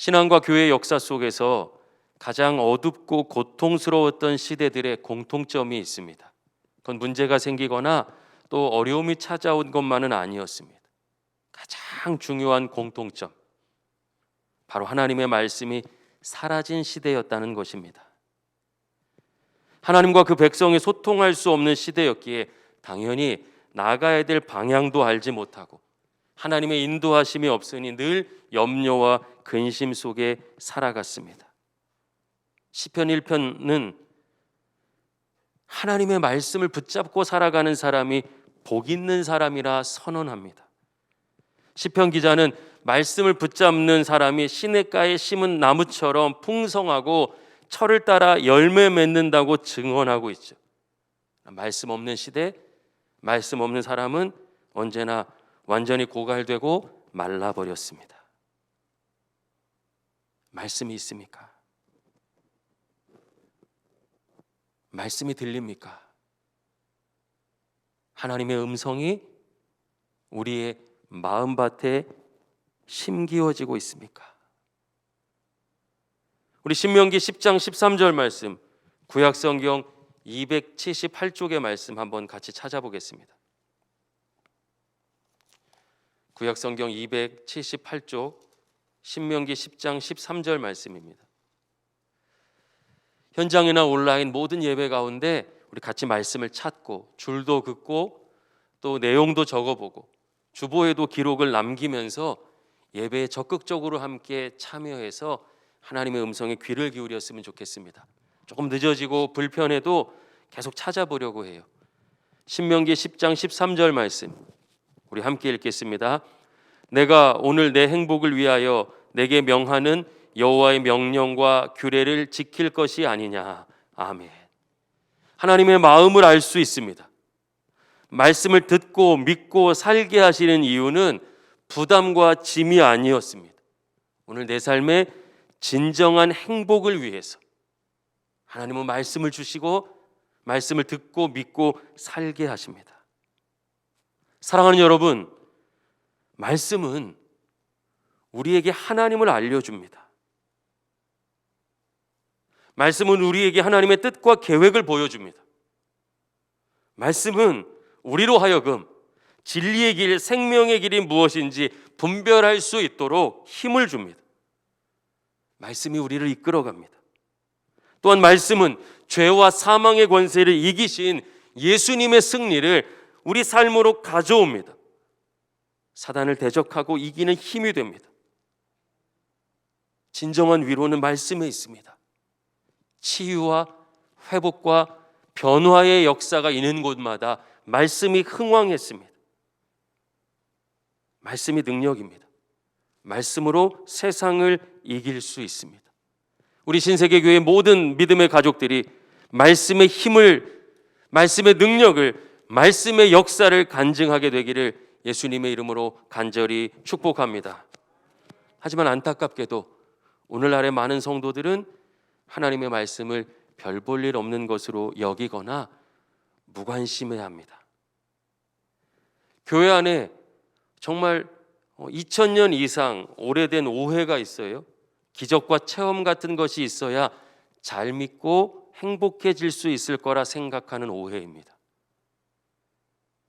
신앙과 교회의 역사 속에서 가장 어둡고 고통스러웠던 시대들의 공통점이 있습니다. 그건 문제가 생기거나 또 어려움이 찾아온 것만은 아니었습니다. 가장 중요한 공통점, 바로 하나님의 말씀이 사라진 시대였다는 것입니다. 하나님과 그 백성이 소통할 수 없는 시대였기에 당연히 나아가야 될 방향도 알지 못하고 하나님의 인도하심이 없으니 늘 염려와 근심 속에 살아갔습니다. 시편 1편은 하나님의 말씀을 붙잡고 살아가는 사람이 복 있는 사람이라 선언합니다. 시편 기자는 말씀을 붙잡는 사람이 시냇가에 심은 나무처럼 풍성하고 철을 따라 열매 맺는다고 증언하고 있죠. 말씀 없는 시대, 말씀 없는 사람은 언제나 완전히 고갈되고 말라버렸습니다. 말씀이 있습니까? 말씀이 들립니까? 하나님의 음성이 우리의 마음밭에 심기어지고 있습니까? 우리 신명기 10장 13절 말씀, 구약성경 278쪽의 말씀 한번 같이 찾아보겠습니다. 구약성경 278쪽 신명기 10장 13절 말씀입니다. 현장이나 온라인 모든 예배 가운데 우리 같이 말씀을 찾고 줄도 긋고 또 내용도 적어보고 주보에도 기록을 남기면서 예배에 적극적으로 함께 참여해서 하나님의 음성에 귀를 기울였으면 좋겠습니다. 조금 늦어지고 불편해도 계속 찾아보려고 해요. 신명기 10장 13절 말씀 우리 함께 읽겠습니다. 내가 오늘 내 행복을 위하여 내게 명하는 여호와의 명령과 규례를 지킬 것이 아니냐. 아멘. 하나님의 마음을 알 수 있습니다. 말씀을 듣고 믿고 살게 하시는 이유는 부담과 짐이 아니었습니다. 오늘 내 삶의 진정한 행복을 위해서 하나님은 말씀을 주시고 말씀을 듣고 믿고 살게 하십니다. 사랑하는 여러분, 말씀은 우리에게 하나님을 알려줍니다. 말씀은 우리에게 하나님의 뜻과 계획을 보여줍니다. 말씀은 우리로 하여금 진리의 길, 생명의 길이 무엇인지 분별할 수 있도록 힘을 줍니다. 말씀이 우리를 이끌어갑니다. 또한 말씀은 죄와 사망의 권세를 이기신 예수님의 승리를 우리 삶으로 가져옵니다. 사단을 대적하고 이기는 힘이 됩니다. 진정한 위로는 말씀에 있습니다. 치유와 회복과 변화의 역사가 있는 곳마다 말씀이 흥왕했습니다. 말씀이 능력입니다. 말씀으로 세상을 이길 수 있습니다. 우리 신세계교회 모든 믿음의 가족들이 말씀의 힘을, 말씀의 능력을, 말씀의 역사를 간증하게 되기를 예수님의 이름으로 간절히 축복합니다. 하지만 안타깝게도 오늘날의 많은 성도들은 하나님의 말씀을 별 볼 일 없는 것으로 여기거나 무관심해합니다. 교회 안에 정말 2000년 이상 오래된 오해가 있어요. 기적과 체험 같은 것이 있어야 잘 믿고 행복해질 수 있을 거라 생각하는 오해입니다.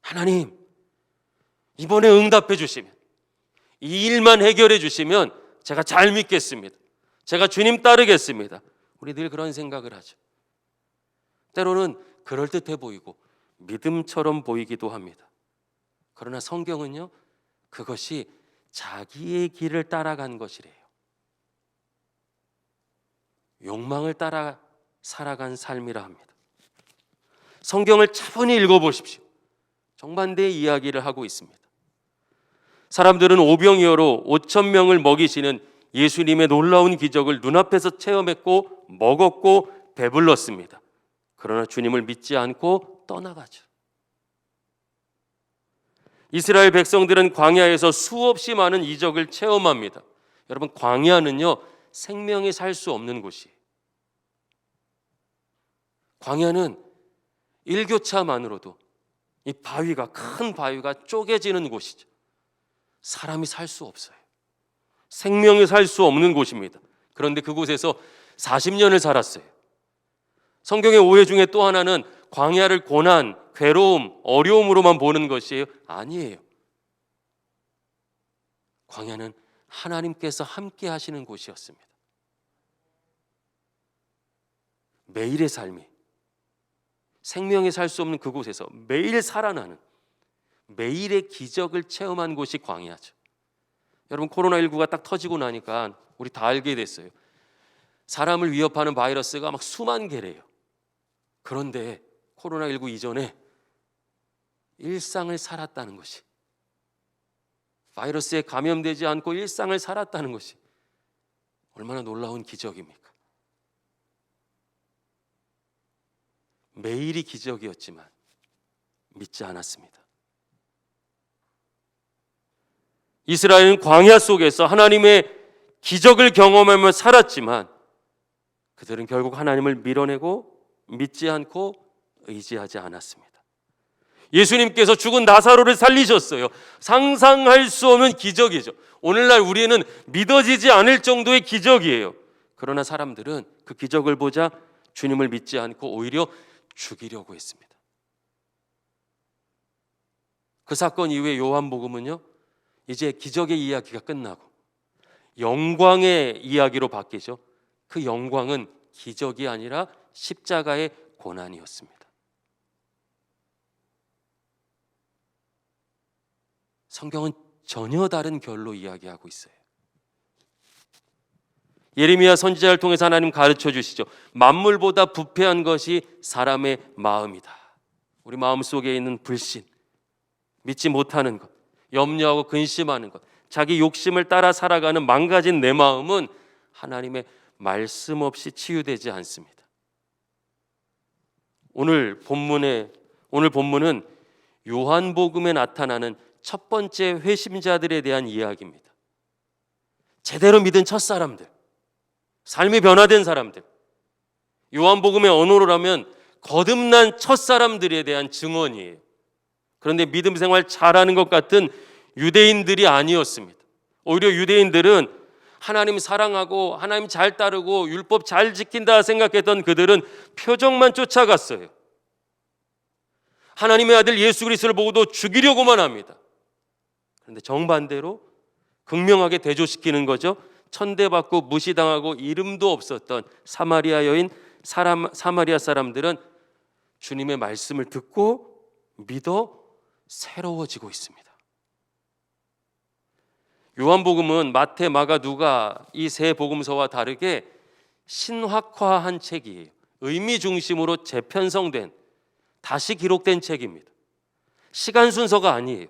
하나님, 이번에 응답해 주시면, 이 일만 해결해 주시면 제가 잘 믿겠습니다. 제가 주님 따르겠습니다. 우리 늘 그런 생각을 하죠. 때로는 그럴듯해 보이고 믿음처럼 보이기도 합니다. 그러나 성경은요, 그것이 자기의 길을 따라간 것이래요. 욕망을 따라 살아간 삶이라 합니다. 성경을 차분히 읽어보십시오. 정반대의 이야기를 하고 있습니다. 사람들은 오병이어로 5,000명을 먹이시는 예수님의 놀라운 기적을 눈앞에서 체험했고 먹었고 배불렀습니다. 그러나 주님을 믿지 않고 떠나가죠. 이스라엘 백성들은 광야에서 수없이 많은 이적을 체험합니다. 여러분, 광야는요, 생명이 살 수 없는 곳이에요. 광야는 일교차만으로도 이 바위가, 큰 바위가 쪼개지는 곳이죠. 사람이 살 수 없어요. 생명이 살 수 없는 곳입니다. 그런데 그곳에서 40년을 살았어요. 성경의 오해 중에 또 하나는 광야를 고난, 괴로움, 어려움으로만 보는 것이에요. 아니에요. 광야는 하나님께서 함께 하시는 곳이었습니다. 매일의 삶이, 생명이 살 수 없는 그곳에서 매일 살아나는, 매일의 기적을 체험한 곳이 광야죠. 여러분, 코로나19가 딱 터지고 나니까 우리 다 알게 됐어요. 사람을 위협하는 바이러스가 막 수만 개래요. 그런데 코로나19 이전에 일상을 살았다는 것이, 바이러스에 감염되지 않고 일상을 살았다는 것이 얼마나 놀라운 기적입니까? 매일이 기적이었지만 믿지 않았습니다. 이스라엘은 광야 속에서 하나님의 기적을 경험하며 살았지만 그들은 결국 하나님을 밀어내고 믿지 않고 의지하지 않았습니다. 예수님께서 죽은 나사로를 살리셨어요. 상상할 수 없는 기적이죠. 오늘날 우리는 믿어지지 않을 정도의 기적이에요. 그러나 사람들은 그 기적을 보자 주님을 믿지 않고 오히려 죽이려고 했습니다. 그 사건 이후에 요한복음은요, 이제 기적의 이야기가 끝나고 영광의 이야기로 바뀌죠. 그 영광은 기적이 아니라 십자가의 고난이었습니다. 성경은 전혀 다른 결로 이야기하고 있어요. 예레미야 선지자를 통해서 하나님 가르쳐 주시죠. 만물보다 부패한 것이 사람의 마음이다. 우리 마음 속에 있는 불신, 믿지 못하는 것, 염려하고 근심하는 것, 자기 욕심을 따라 살아가는 망가진 내 마음은 하나님의 말씀 없이 치유되지 않습니다. 오늘 본문은 요한복음에 나타나는 첫 번째 회심자들에 대한 이야기입니다. 제대로 믿은 첫사람들, 삶이 변화된 사람들, 요한복음의 언어로라면 거듭난 첫사람들에 대한 증언이에요. 그런데 믿음 생활 잘하는 것 같은 유대인들이 아니었습니다. 오히려 유대인들은 하나님 사랑하고 하나님 잘 따르고 율법 잘 지킨다 생각했던 그들은 표적만 쫓아갔어요. 하나님의 아들 예수 그리스도를 보고도 죽이려고만 합니다. 그런데 정반대로 극명하게 대조시키는 거죠. 천대받고 무시당하고 이름도 없었던 사마리아 여인, 사마리아 사람들은 주님의 말씀을 듣고 믿어 새로워지고 있습니다. 요한복음은 마태, 마가, 누가 이 세 복음서와 다르게 신학화한 책이에요. 의미 중심으로 재편성된, 다시 기록된 책입니다. 시간 순서가 아니에요.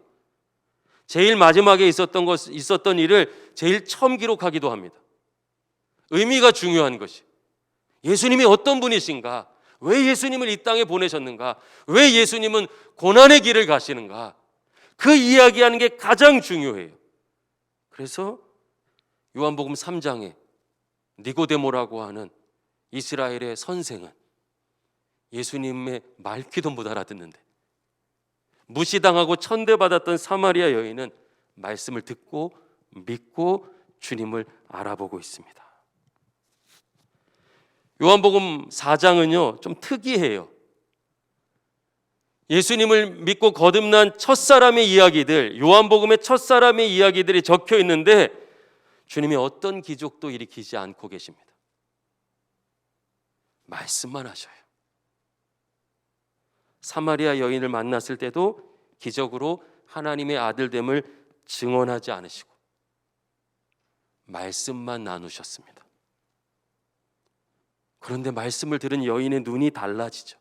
제일 마지막에 있었던 일을 제일 처음 기록하기도 합니다. 의미가 중요한 것이, 예수님이 어떤 분이신가? 왜 예수님을 이 땅에 보내셨는가? 왜 예수님은 고난의 길을 가시는가? 그 이야기하는 게 가장 중요해요. 그래서 요한복음 3장에 니고데모라고 하는 이스라엘의 선생은 예수님의 말귀도 못 알아듣는데 무시당하고 천대받았던 사마리아 여인은 말씀을 듣고 믿고 주님을 알아보고 있습니다. 요한복음 4장은요 좀 특이해요. 예수님을 믿고 거듭난 첫사람의 이야기들, 요한복음의 첫사람의 이야기들이 적혀 있는데 주님이 어떤 기적도 일으키지 않고 계십니다. 말씀만 하셔요. 사마리아 여인을 만났을 때도 기적으로 하나님의 아들됨을 증언하지 않으시고 말씀만 나누셨습니다. 그런데 말씀을 들은 여인의 눈이 달라지죠.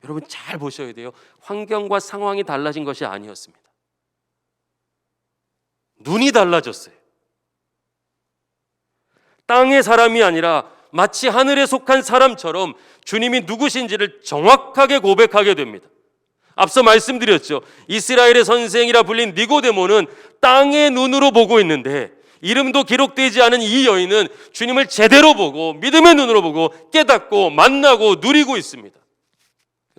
여러분 잘 보셔야 돼요. 환경과 상황이 달라진 것이 아니었습니다. 눈이 달라졌어요. 땅의 사람이 아니라 마치 하늘에 속한 사람처럼 주님이 누구신지를 정확하게 고백하게 됩니다. 앞서 말씀드렸죠. 이스라엘의 선생이라 불린 니고데모는 땅의 눈으로 보고 있는데 이름도 기록되지 않은 이 여인은 주님을 제대로 보고 믿음의 눈으로 보고 깨닫고 만나고 누리고 있습니다.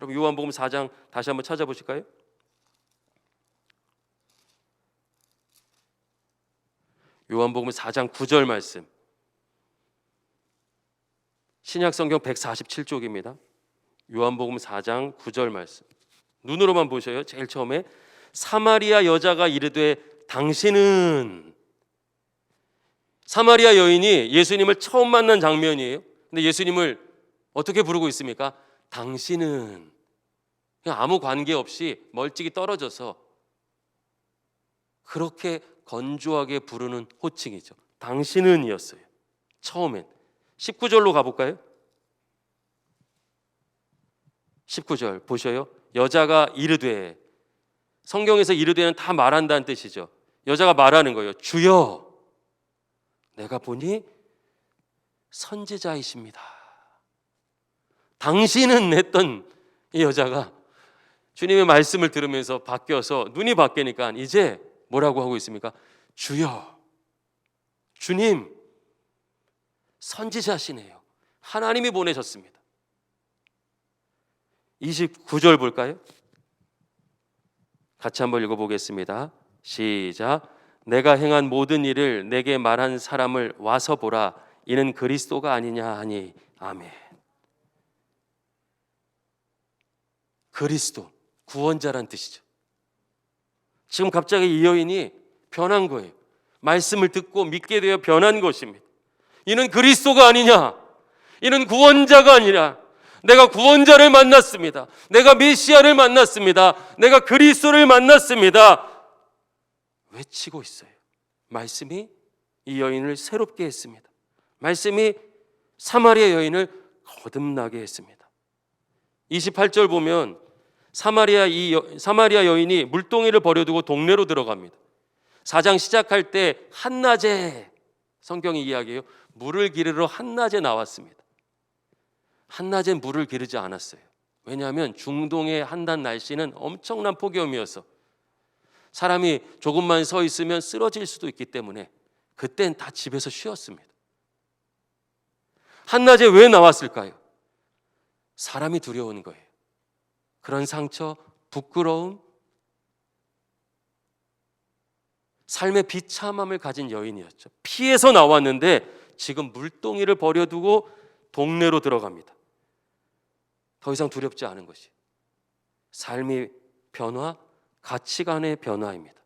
여러분 요한복음 4장 다시 한번 찾아보실까요? 요한복음 4장 9절 말씀. 신약성경 147쪽입니다. 요한복음 4장 9절 말씀. 눈으로만 보셔요. 제일 처음에 사마리아 여자가 이르되 당신은, 사마리아 여인이 예수님을 처음 만난 장면이에요. 근데 예수님을 어떻게 부르고 있습니까? 당신은. 그냥 아무 관계 없이 멀찍이 떨어져서 그렇게 건조하게 부르는 호칭이죠. 당신은이었어요. 처음엔. 19절로 가볼까요? 19절 보셔요. 여자가 이르되, 성경에서 이르되는 다 말한다는 뜻이죠. 여자가 말하는 거예요. 주여, 내가 보니 선지자이십니다. 당신은 했던 이 여자가 주님의 말씀을 들으면서 바뀌어서 눈이 바뀌니까 이제 뭐라고 하고 있습니까? 주여, 주님, 선지자시네요. 하나님이 보내셨습니다. 29절 볼까요? 같이 한번 읽어보겠습니다. 시작. 내가 행한 모든 일을 내게 말한 사람을 와서 보라. 이는 그리스도가 아니냐 하니. 아멘. 그리스도, 구원자란 뜻이죠. 지금 갑자기 이 여인이 변한 거예요. 말씀을 듣고 믿게 되어 변한 것입니다. 이는 그리스도가 아니냐, 이는 구원자가 아니라, 내가 구원자를 만났습니다. 내가 메시아를 만났습니다. 내가 그리스도를 만났습니다. 외치고 있어요. 말씀이 이 여인을 새롭게 했습니다. 말씀이 사마리아 여인을 거듭나게 했습니다. 28절 보면 사마리아 여인이 물동이를 버려두고 동네로 들어갑니다. 4장 시작할 때 한낮에, 성경이 이야기해요. 물을 기르러 한낮에 나왔습니다. 한낮에 물을 기르지 않았어요. 왜냐하면 중동의 한낮 날씨는 엄청난 폭염이어서 사람이 조금만 서 있으면 쓰러질 수도 있기 때문에 그땐 다 집에서 쉬었습니다. 한낮에 왜 나왔을까요? 사람이 두려운 거예요. 그런 상처, 부끄러움, 삶의 비참함을 가진 여인이었죠. 피해서 나왔는데 지금 물동이를 버려두고 동네로 들어갑니다. 더 이상 두렵지 않은 것이 삶의 변화, 가치관의 변화입니다.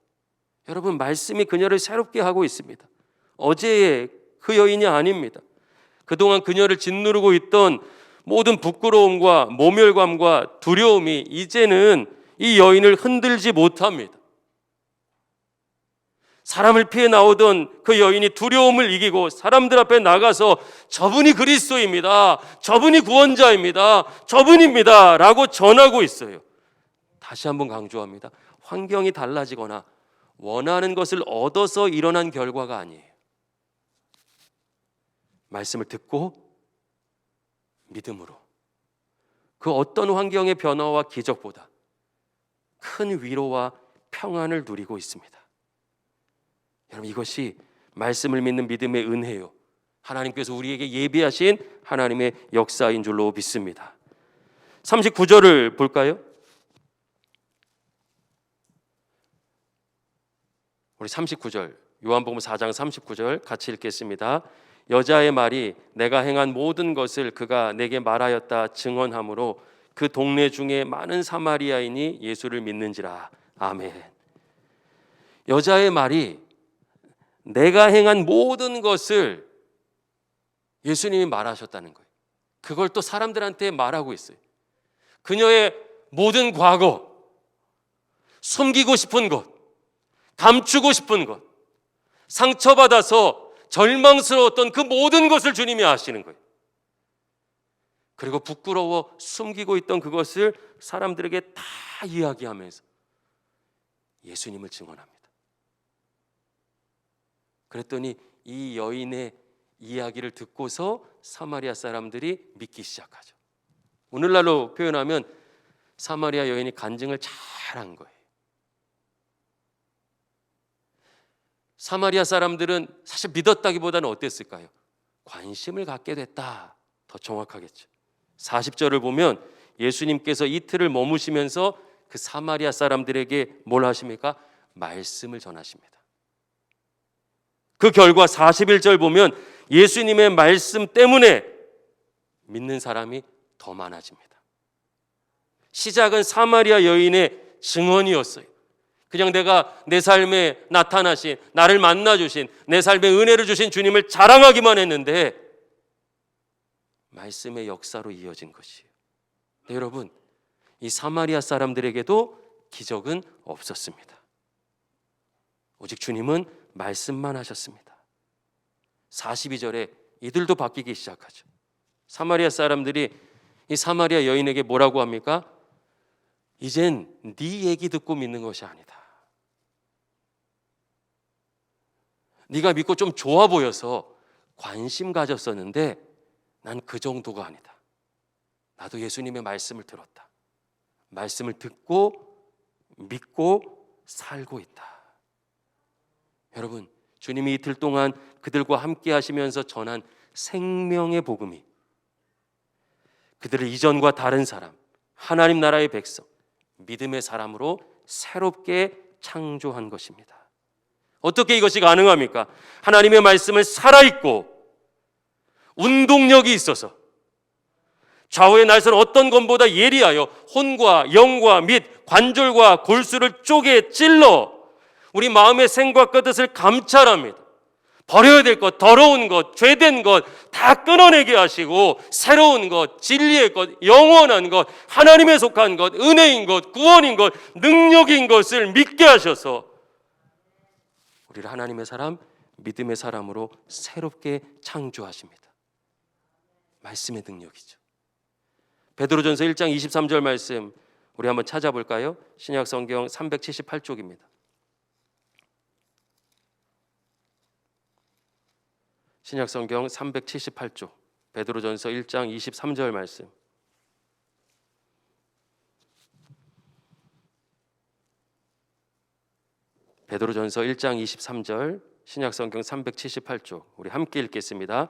여러분, 말씀이 그녀를 새롭게 하고 있습니다. 어제의 그 여인이 아닙니다. 그동안 그녀를 짓누르고 있던 모든 부끄러움과 모멸감과 두려움이 이제는 이 여인을 흔들지 못합니다. 사람을 피해 나오던 그 여인이 두려움을 이기고 사람들 앞에 나가서 저분이 그리스도입니다, 저분이 구원자입니다, 저분입니다 라고 전하고 있어요. 다시 한번 강조합니다. 환경이 달라지거나 원하는 것을 얻어서 일어난 결과가 아니에요. 말씀을 듣고 믿음으로 그 어떤 환경의 변화와 기적보다 큰 위로와 평안을 누리고 있습니다. 여러분, 이것이 말씀을 믿는 믿음의 은혜요, 하나님께서 우리에게 예비하신 하나님의 역사인 줄로 믿습니다. 39절을 볼까요? 우리 39절, 요한복음 4장 39절 같이 읽겠습니다. 여자의 말이 내가 행한 모든 것을 그가 내게 말하였다 증언하므로 그 동네 중에 많은 사마리아인이 예수를 믿는지라. 아멘. 여자의 말이 내가 행한 모든 것을 예수님이 말하셨다는 거예요. 그걸 또 사람들한테 말하고 있어요. 그녀의 모든 과거, 숨기고 싶은 것, 감추고 싶은 것, 상처받아서 절망스러웠던 그 모든 것을 주님이 아시는 거예요. 그리고 부끄러워 숨기고 있던 그것을 사람들에게 다 이야기하면서 예수님을 증언합니다. 그랬더니 이 여인의 이야기를 듣고서 사마리아 사람들이 믿기 시작하죠. 오늘날로 표현하면 사마리아 여인이 간증을 잘한 거예요. 사마리아 사람들은 사실 믿었다기보다는 어땠을까요? 관심을 갖게 됐다, 더 정확하겠죠. 40절을 보면 예수님께서 이틀을 머무시면서 그 사마리아 사람들에게 뭘 하십니까? 말씀을 전하십니다. 그 결과 41절 보면 예수님의 말씀 때문에 믿는 사람이 더 많아집니다. 시작은 사마리아 여인의 증언이었어요. 그냥 내가 내 삶에 나타나신, 나를 만나주신, 내 삶에 은혜를 주신 주님을 자랑하기만 했는데 말씀의 역사로 이어진 것이에요. 네, 여러분, 이 사마리아 사람들에게도 기적은 없었습니다. 오직 주님은 말씀만 하셨습니다. 42절에 이들도 바뀌기 시작하죠. 사마리아 사람들이 이 사마리아 여인에게 뭐라고 합니까? 이젠 네 얘기 듣고 믿는 것이 아니다. 네가 믿고 좀 좋아 보여서 관심 가졌었는데 난 그 정도가 아니다. 나도 예수님의 말씀을 들었다. 말씀을 듣고 믿고 살고 있다. 여러분, 주님이 이틀 동안 그들과 함께 하시면서 전한 생명의 복음이 그들을 이전과 다른 사람, 하나님 나라의 백성, 믿음의 사람으로 새롭게 창조한 것입니다. 어떻게 이것이 가능합니까? 하나님의 말씀을 살아있고 운동력이 있어서 좌우의 날선 어떤 검보다 예리하여 혼과 영과 및 관절과 골수를 쪼개 찔러 우리 마음의 생각과 뜻을 감찰합니다. 버려야 될 것, 더러운 것, 죄된 것 다 끊어내게 하시고 새로운 것, 진리의 것, 영원한 것, 하나님에 속한 것, 은혜인 것, 구원인 것, 능력인 것을 믿게 하셔서 우리를 하나님의 사람, 믿음의 사람으로 새롭게 창조하십니다. 말씀의 능력이죠. 베드로전서 1장 23절 말씀 우리 한번 찾아볼까요? 신약 성경 378쪽입니다. 신약 성경 378쪽 베드로전서 1장 23절 말씀. 베드로전서 1장 23절 신약 성경 378쪽 우리 함께 읽겠습니다.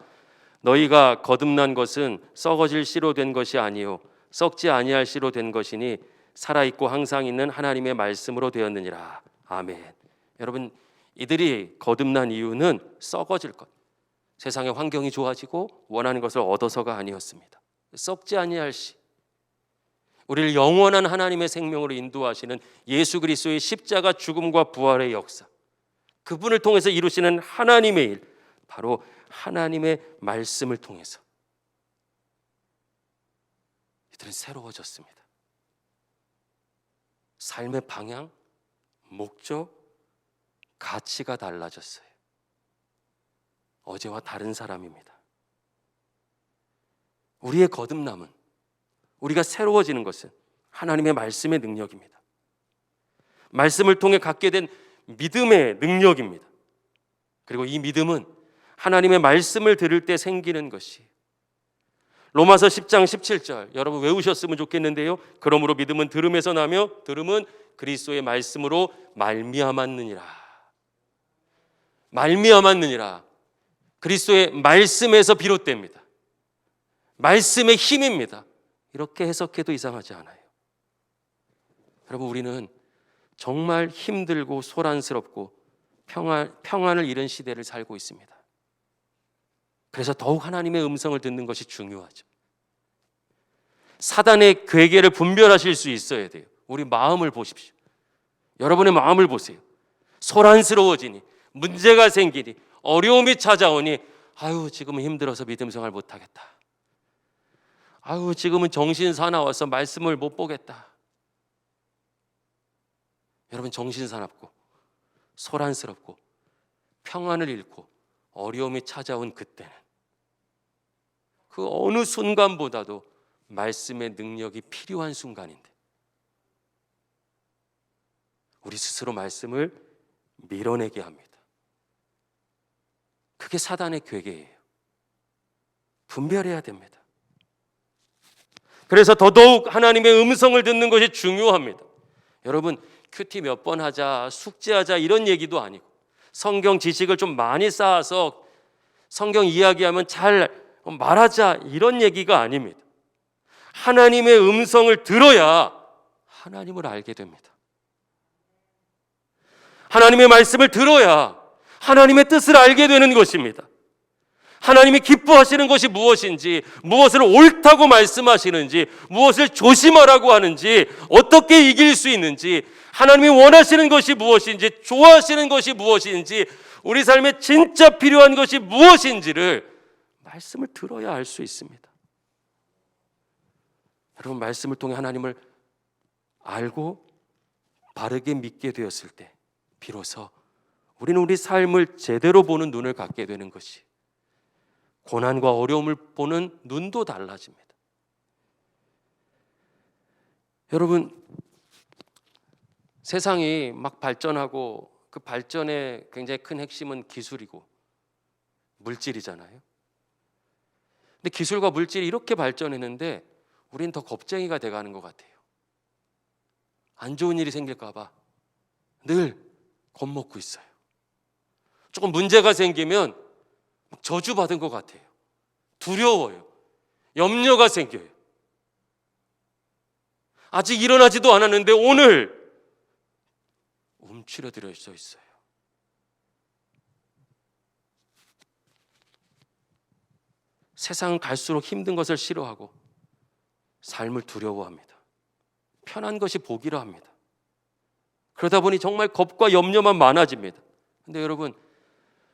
너희가 거듭난 것은 썩어질 씨로 된 것이 아니요 썩지 아니할 씨로 된 것이니 살아있고 항상 있는 하나님의 말씀으로 되었느니라. 아멘. 여러분, 이들이 거듭난 이유는 썩어질 것, 세상의 환경이 좋아지고 원하는 것을 얻어서가 아니었습니다. 썩지 아니할 씨, 우리를 영원한 하나님의 생명으로 인도하시는 예수 그리스도의 십자가 죽음과 부활의 역사, 그분을 통해서 이루시는 하나님의 일, 바로 하나님의 말씀을 통해서 이들은 새로워졌습니다. 삶의 방향, 목적, 가치가 달라졌어요. 어제와 다른 사람입니다. 우리의 거듭남은, 우리가 새로워지는 것은 하나님의 말씀의 능력입니다. 말씀을 통해 갖게 된 믿음의 능력입니다. 그리고 이 믿음은 하나님의 말씀을 들을 때 생기는 것이 로마서 10장 17절 여러분 외우셨으면 좋겠는데요. 그러므로 믿음은 들음에서 나며 들음은 그리스도의 말씀으로 말미암았느니라. 말미암았느니라. 그리스도의 말씀에서 비롯됩니다. 말씀의 힘입니다. 이렇게 해석해도 이상하지 않아요. 여러분, 우리는 정말 힘들고 소란스럽고 평안을 잃은 시대를 살고 있습니다. 그래서 더욱 하나님의 음성을 듣는 것이 중요하죠. 사단의 괴계를 분별하실 수 있어야 돼요. 우리 마음을 보십시오. 여러분의 마음을 보세요. 소란스러워지니, 문제가 생기니, 어려움이 찾아오니 아유 지금은 힘들어서 믿음 생활 못하겠다. 아유 지금은 정신 사나워서 말씀을 못 보겠다. 여러분, 정신 사납고 소란스럽고 평안을 잃고 어려움이 찾아온 그때는 그 어느 순간보다도 말씀의 능력이 필요한 순간인데 우리 스스로 말씀을 밀어내게 합니다. 그게 사단의 괴계예요. 분별해야 됩니다. 그래서 더더욱 하나님의 음성을 듣는 것이 중요합니다. 여러분, 큐티 몇 번 하자, 숙제하자 이런 얘기도 아니고 성경 지식을 좀 많이 쌓아서 성경 이야기하면 잘 말하자 이런 얘기가 아닙니다. 하나님의 음성을 들어야 하나님을 알게 됩니다. 하나님의 말씀을 들어야 하나님의 뜻을 알게 되는 것입니다. 하나님이 기뻐하시는 것이 무엇인지, 무엇을 옳다고 말씀하시는지, 무엇을 조심하라고 하는지, 어떻게 이길 수 있는지, 하나님이 원하시는 것이 무엇인지, 좋아하시는 것이 무엇인지, 우리 삶에 진짜 필요한 것이 무엇인지를 말씀을 들어야 알 수 있습니다. 여러분, 말씀을 통해 하나님을 알고 바르게 믿게 되었을 때 비로소 우리는 우리 삶을 제대로 보는 눈을 갖게 되는 것이, 고난과 어려움을 보는 눈도 달라집니다. 여러분, 세상이 막 발전하고 그 발전의 굉장히 큰 핵심은 기술이고 물질이잖아요. 근데 기술과 물질이 이렇게 발전했는데 우리는 더 겁쟁이가 돼가는 것 같아요. 안 좋은 일이 생길까 봐 늘 겁먹고 있어요. 조금 문제가 생기면 저주받은 것 같아요. 두려워요. 염려가 생겨요. 아직 일어나지도 않았는데 오늘 움츠러들어져 있어요. 세상은 갈수록 힘든 것을 싫어하고 삶을 두려워합니다. 편한 것이 복이라 합니다. 그러다 보니 정말 겁과 염려만 많아집니다. 근데 여러분,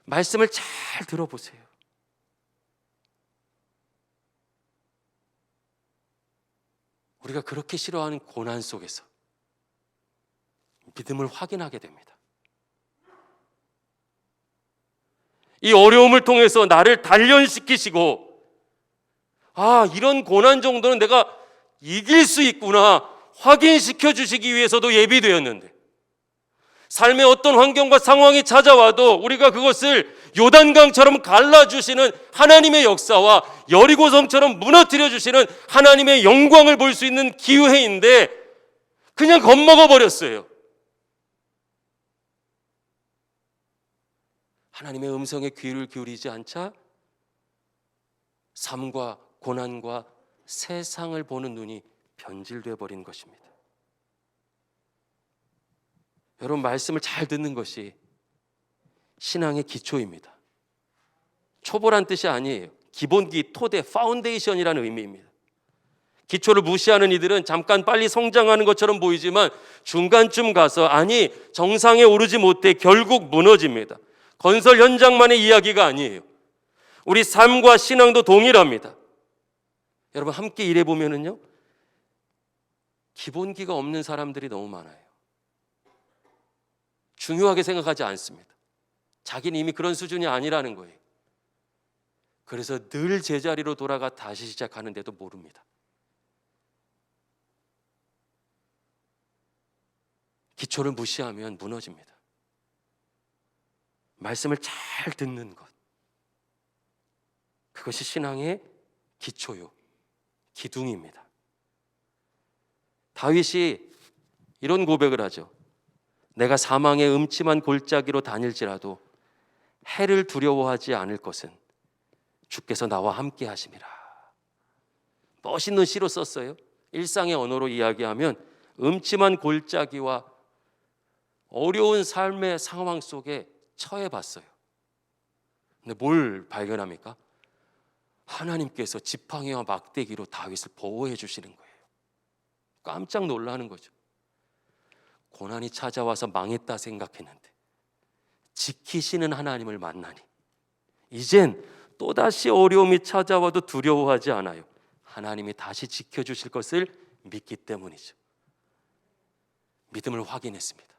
말씀을 잘 들어보세요. 우리가 그렇게 싫어하는 고난 속에서 믿음을 확인하게 됩니다. 이 어려움을 통해서 나를 단련시키시고, 이런 고난 정도는 내가 이길 수 있구나 확인시켜 주시기 위해서도 예비되었는데, 삶의 어떤 환경과 상황이 찾아와도 우리가 그것을 요단강처럼 갈라주시는 하나님의 역사와 여리고성처럼 무너뜨려 주시는 하나님의 영광을 볼 수 있는 기회인데 그냥 겁먹어 버렸어요. 하나님의 음성에 귀를 기울이지 않자 삶과 고난과 세상을 보는 눈이 변질되어 버린 것입니다. 여러분, 말씀을 잘 듣는 것이 신앙의 기초입니다. 초보란 뜻이 아니에요. 기본기, 토대, 파운데이션이라는 의미입니다. 기초를 무시하는 이들은 잠깐 빨리 성장하는 것처럼 보이지만 중간쯤 가서 정상에 오르지 못해 결국 무너집니다. 건설 현장만의 이야기가 아니에요. 우리 삶과 신앙도 동일합니다. 여러분, 함께 일해보면은요, 기본기가 없는 사람들이 너무 많아요. 중요하게 생각하지 않습니다. 자기는 이미 그런 수준이 아니라는 거예요. 그래서 늘 제자리로 돌아가 다시 시작하는데도 모릅니다. 기초를 무시하면 무너집니다. 말씀을 잘 듣는 것, 그것이 신앙의 기초요, 기둥입니다. 다윗이 이런 고백을 하죠. 내가 사망의 음침한 골짜기로 다닐지라도 해를 두려워하지 않을 것은 주께서 나와 함께 하심이라. 멋있는 시로 썼어요. 일상의 언어로 이야기하면 음침한 골짜기와 어려운 삶의 상황 속에 처해봤어요. 근데 뭘 발견합니까? 하나님께서 지팡이와 막대기로 다윗을 보호해 주시는 거예요. 깜짝 놀라는 거죠. 고난이 찾아와서 망했다 생각했는데 지키시는 하나님을 만나니 이젠 또다시 어려움이 찾아와도 두려워하지 않아요. 하나님이 다시 지켜주실 것을 믿기 때문이죠. 믿음을 확인했습니다.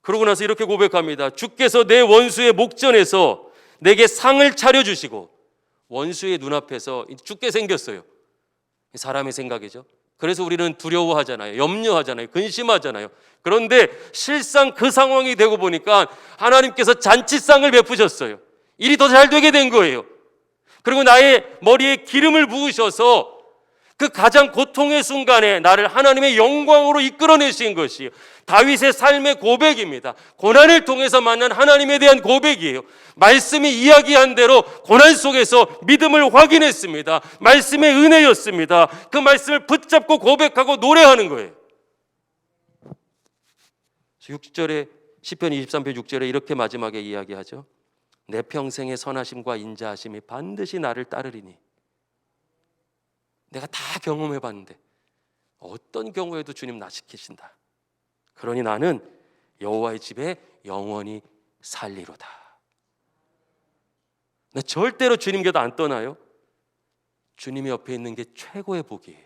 그러고 나서 이렇게 고백합니다. 주께서 내 원수의 목전에서 내게 상을 차려주시고, 원수의 눈앞에서 죽게 생겼어요. 사람의 생각이죠. 그래서 우리는 두려워하잖아요. 염려하잖아요. 근심하잖아요. 그런데 실상 그 상황이 되고 보니까 하나님께서 잔치상을 베푸셨어요. 일이 더 잘 되게 된 거예요. 그리고 나의 머리에 기름을 부으셔서 그 가장 고통의 순간에 나를 하나님의 영광으로 이끌어내신 것이 다윗의 삶의 고백입니다. 고난을 통해서 만난 하나님에 대한 고백이에요. 말씀이 이야기한 대로 고난 속에서 믿음을 확인했습니다. 말씀의 은혜였습니다. 그 말씀을 붙잡고 고백하고 노래하는 거예요. 6절에 시편 23편 6절에 이렇게 마지막에 이야기하죠. 내 평생의 선하심과 인자하심이 반드시 나를 따르리니. 내가 다 경험해 봤는데 어떤 경우에도 주님 나 지키신다. 그러니 나는 여호와의 집에 영원히 살리로다. 나 절대로 주님 곁 안 떠나요. 주님이 옆에 있는 게 최고의 복이에요.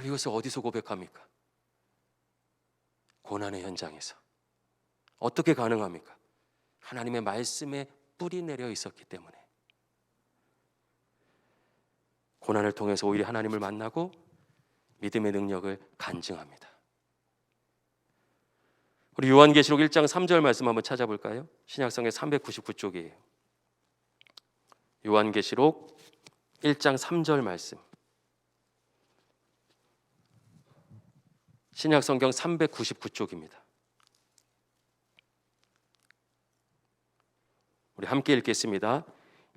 이것을 어디서 고백합니까? 고난의 현장에서. 어떻게 가능합니까? 하나님의 말씀에 뿌리 내려 있었기 때문에. 고난을 통해서 오히려 하나님을 만나고 믿음의 능력을 간증합니다. 우리 요한계시록 1장 3절 말씀 한번 찾아볼까요? 신약성경 399쪽이에요. 요한계시록 1장 3절 말씀. 신약성경 399쪽입니다. 우리 함께 읽겠습니다.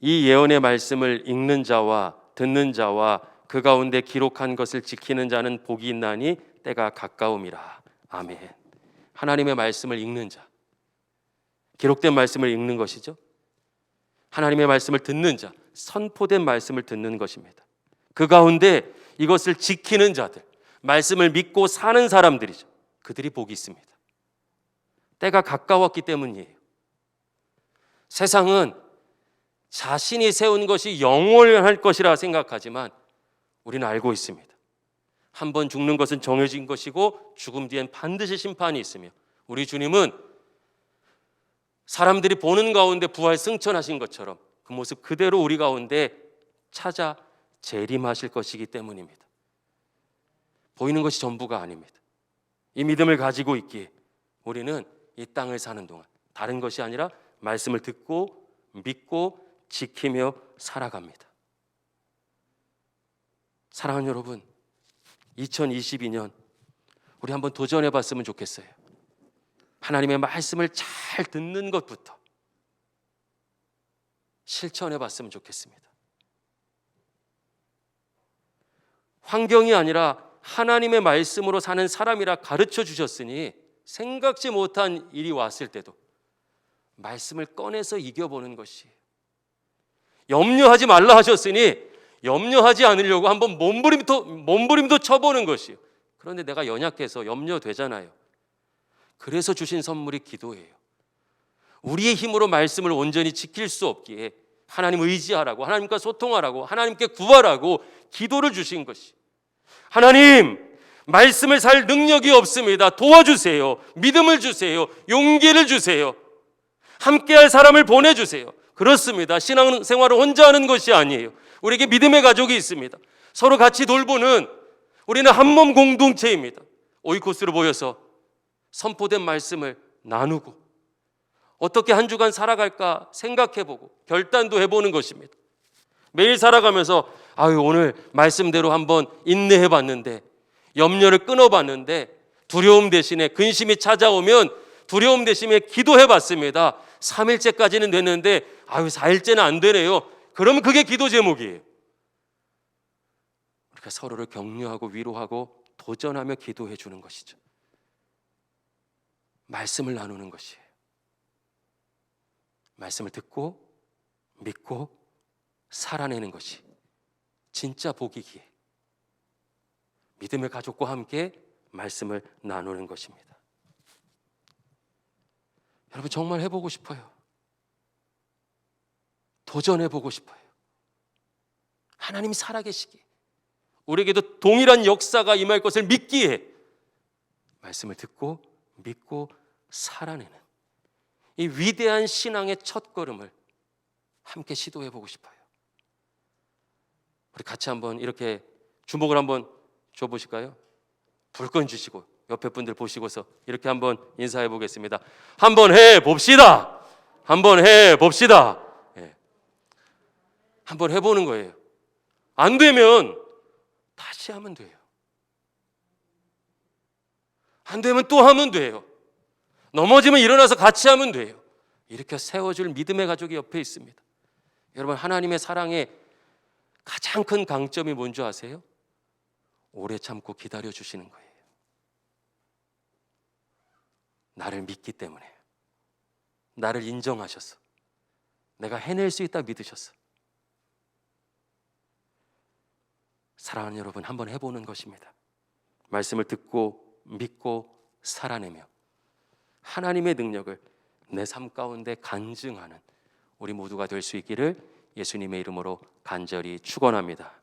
이 예언의 말씀을 읽는 자와 듣는 자와 그 가운데 기록한 것을 지키는 자는 복이 있나니 때가 가까움이라. 아멘. 하나님의 말씀을 읽는 자, 기록된 말씀을 읽는 것이죠. 하나님의 말씀을 듣는 자, 선포된 말씀을 듣는 것입니다. 그 가운데 이것을 지키는 자들, 말씀을 믿고 사는 사람들이죠. 그들이 복이 있습니다. 때가 가까웠기 때문이에요. 세상은 자신이 세운 것이 영원할 것이라 생각하지만 우리는 알고 있습니다. 한 번 죽는 것은 정해진 것이고 죽음 뒤엔 반드시 심판이 있으며 우리 주님은 사람들이 보는 가운데 부활 승천하신 것처럼 그 모습 그대로 우리 가운데 찾아 재림하실 것이기 때문입니다. 보이는 것이 전부가 아닙니다. 이 믿음을 가지고 있기에 우리는 이 땅을 사는 동안 다른 것이 아니라 말씀을 듣고 믿고 지키며 살아갑니다. 사랑하는 여러분, 2022년 우리 한번 도전해 봤으면 좋겠어요. 하나님의 말씀을 잘 듣는 것부터 실천해 봤으면 좋겠습니다. 환경이 아니라 하나님의 말씀으로 사는 사람이라 가르쳐 주셨으니 생각지 못한 일이 왔을 때도 말씀을 꺼내서 이겨보는 것이에요. 염려하지 말라 하셨으니 염려하지 않으려고 한번 몸부림도 쳐보는 것이에요. 그런데 내가 연약해서 염려되잖아요. 그래서 주신 선물이 기도예요. 우리의 힘으로 말씀을 온전히 지킬 수 없기에 하나님 의지하라고, 하나님과 소통하라고, 하나님께 구하라고 기도를 주신 것이. 하나님, 말씀을 살 능력이 없습니다. 도와주세요. 믿음을 주세요. 용기를 주세요. 함께할 사람을 보내주세요. 그렇습니다. 신앙생활을 혼자 하는 것이 아니에요. 우리에게 믿음의 가족이 있습니다. 서로 같이 돌보는 우리는 한몸 공동체입니다. 오이코스로 모여서 선포된 말씀을 나누고 어떻게 한 주간 살아갈까 생각해보고 결단도 해보는 것입니다. 매일 살아가면서 오늘 말씀대로 한번 인내해봤는데 염려를 끊어봤는데 두려움 대신에 근심이 찾아오면 두려움 대신에 기도해봤습니다. 3일째까지는 됐는데 4일째는 안 되네요. 그러면 그게 기도 제목이에요. 우리가 서로를 격려하고 위로하고 도전하며 기도해 주는 것이죠. 말씀을 나누는 것이에요. 말씀을 듣고 믿고 살아내는 것이 진짜 복이기에 믿음의 가족과 함께 말씀을 나누는 것입니다. 여러분 정말 해보고 싶어요. 도전해보고 싶어요. 하나님이 살아계시기에 우리에게도 동일한 역사가 임할 것을 믿기에 말씀을 듣고 믿고 살아내는 이 위대한 신앙의 첫걸음을 함께 시도해보고 싶어요. 우리 같이 한번 이렇게 주목을 한번 줘보실까요? 불끈 주시고 옆에 분들 보시고서 이렇게 한번 인사해 보겠습니다. 한번 해봅시다. 한번 해봅시다. 한번 해보는 거예요. 안 되면 다시 하면 돼요. 안 되면 또 하면 돼요. 넘어지면 일어나서 같이 하면 돼요. 이렇게 세워줄 믿음의 가족이 옆에 있습니다. 여러분 하나님의 사랑의 가장 큰 강점이 뭔지 아세요? 오래 참고 기다려 주시는 거예요. 나를 믿기 때문에, 나를 인정하셨어. 내가 해낼 수 있다 믿으셨어. 사랑하는 여러분, 한번 해보는 것입니다. 말씀을 듣고 믿고 살아내며 하나님의 능력을 내 삶 가운데 간증하는 우리 모두가 될 수 있기를 예수님의 이름으로 간절히 축원합니다.